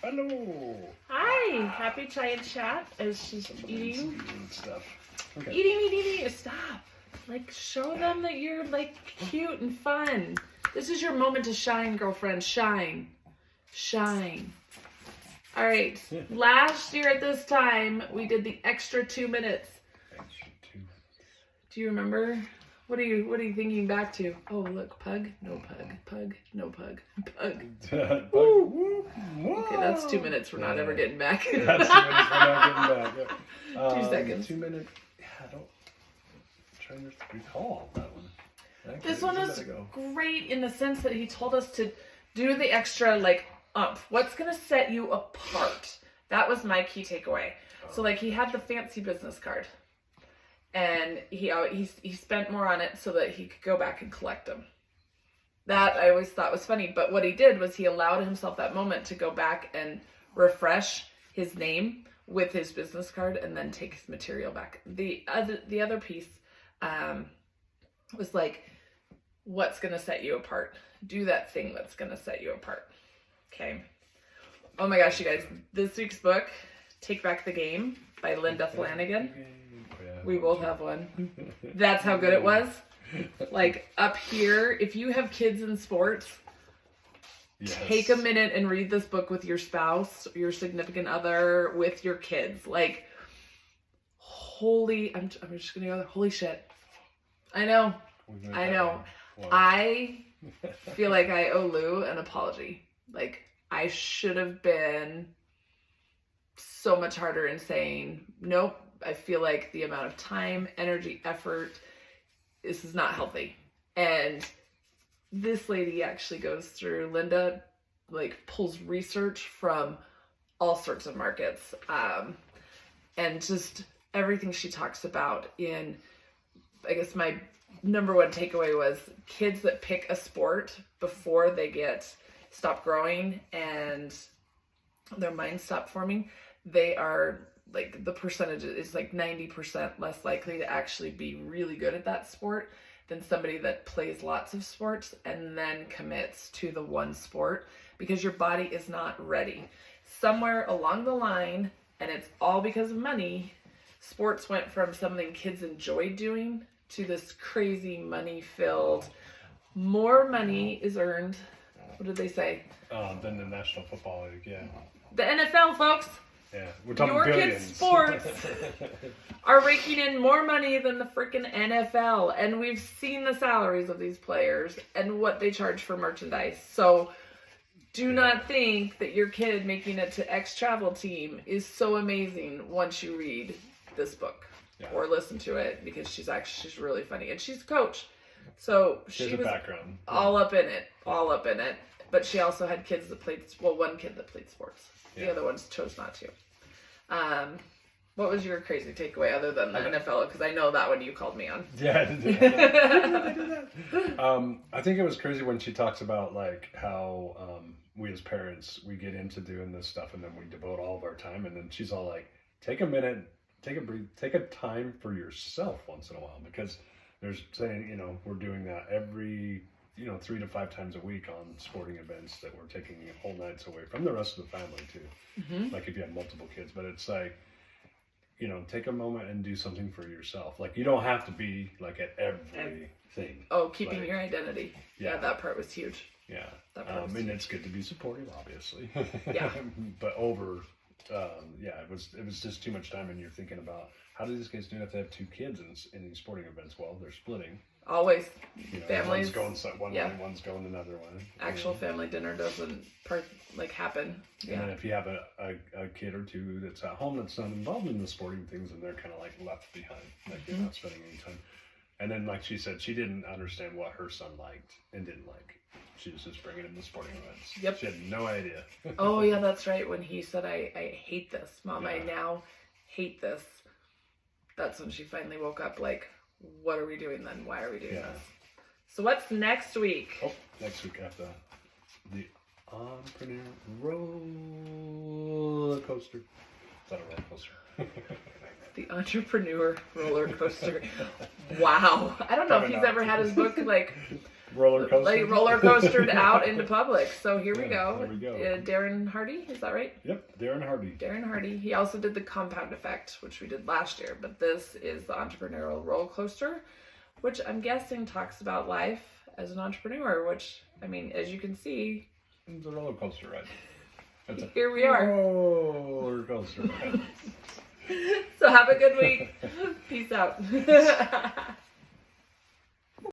Hello. Hi. Happy chai and chat as she's eating. Stuff. Okay. Eating. Stop. Like, show them that you're, like, cute and fun. This is your moment to shine, girlfriend. Shine. Shine. All right. Last year at this time, we did the extra 2 minutes. Extra 2 minutes. Do you remember? What are you thinking back to? Oh, look, pug, no pug, pug, no pug, pug. Woo. Okay, that's 2 minutes. We're not ever getting back. That's 2 minutes. We're not getting back. Yeah. 2 seconds. 2 minutes. Yeah, I'm trying to recall that one. Actually, This one is great in the sense that he told us to do the extra, like, what's going to set you apart. That was my key takeaway. So, like, he had the fancy business card. And he spent more on it so that he could go back and collect them. That I always thought was funny. But what he did was he allowed himself that moment to go back and refresh his name with his business card and then take his material back. The other piece was like, what's going to set you apart? Do that thing that's going to set you apart. Okay. Oh my gosh, you guys. This week's book, Take Back the Game by Linda Flanagan. We both have one. That's how good it was. Like, up here, if you have kids in sports, take a minute and read this book with your spouse, your significant other, with your kids. Like, I'm just gonna go, holy shit. I know. I feel like I owe Lou an apology. Like, I should have been so much harder in saying, nope. I feel like the amount of time, energy, effort, this is not healthy. And this lady actually goes through, Linda, like, pulls research from all sorts of markets. And just everything she talks about in, I guess my number one takeaway was kids that pick a sport before they stop growing and their minds stop forming, they are, like, the percentage is like 90% less likely to actually be really good at that sport than somebody that plays lots of sports and then commits to the one sport, because your body is not ready. Somewhere along the line, and it's all because of money, sports went from something kids enjoyed doing to this crazy money-filled, more money is earned. What did they say? Than the National Football League, yeah. The NFL, folks. Yeah, we're talking your billions. kids' sports are raking in more money than the freaking NFL. And we've seen the salaries of these players and what they charge for merchandise. So do not think that your kid making it to X travel team is so amazing once you read this book or listen to it, because she's really funny. And she's a coach. So she was all up in it. But she also had kids that played, one kid that played sports. The other ones chose not to. What was your crazy takeaway other than the NFL? Because I know that one you called me on. Yeah, I did that. I think it was crazy when she talks about, like, how we as parents, we get into doing this stuff and then we devote all of our time. And then she's all like, take a minute, take a breathe, take a time for yourself once in a while. Because there's saying, we're doing that every 3 to 5 times a week on sporting events that we're taking whole nights away from the rest of the family too. Mm-hmm. Like if you have multiple kids, but it's like, take a moment and do something for yourself. Like, you don't have to be like at everything. Oh, keeping your identity. Yeah, that part was huge. Yeah. It's good to be supportive, obviously. Yeah. But it was just too much time, and you're thinking about, how do these kids do if they have 2 kids in these sporting events? Well, they're splitting. Always. Families. Families. One's going one way, one's going another way. Actual family dinner doesn't happen. Yeah. And then if you have a kid or 2 that's at home that's not involved in the sporting things, and they're kind of like left behind, like you're not spending any time. And then, like she said, she didn't understand what her son liked and didn't like. She was just bringing him to sporting events. Yep. She had no idea. Oh yeah, that's right. When he said, I hate this, Mom, I now hate this. That's when she finally woke up, like, what are we doing then? Why are we doing this? So what's next week? Oh, next week after the Entrepreneur Roller Coaster. Is that a roller coaster? The Entrepreneur Roller Coaster. Wow. I don't know if he's ever had his book, like, roller coaster. Like roller coastered out into public. So here we Yeah, go. there we go. Darren Hardy, is that right? Yep, Darren Hardy. Darren Hardy. He also did the compound effect, which we did last year, but this is the entrepreneurial roller coaster, which I'm guessing talks about life as an entrepreneur, which, I mean, as you can see, It's a roller coaster ride. It's a here we are. roller coaster ride. So have a good week. Peace out.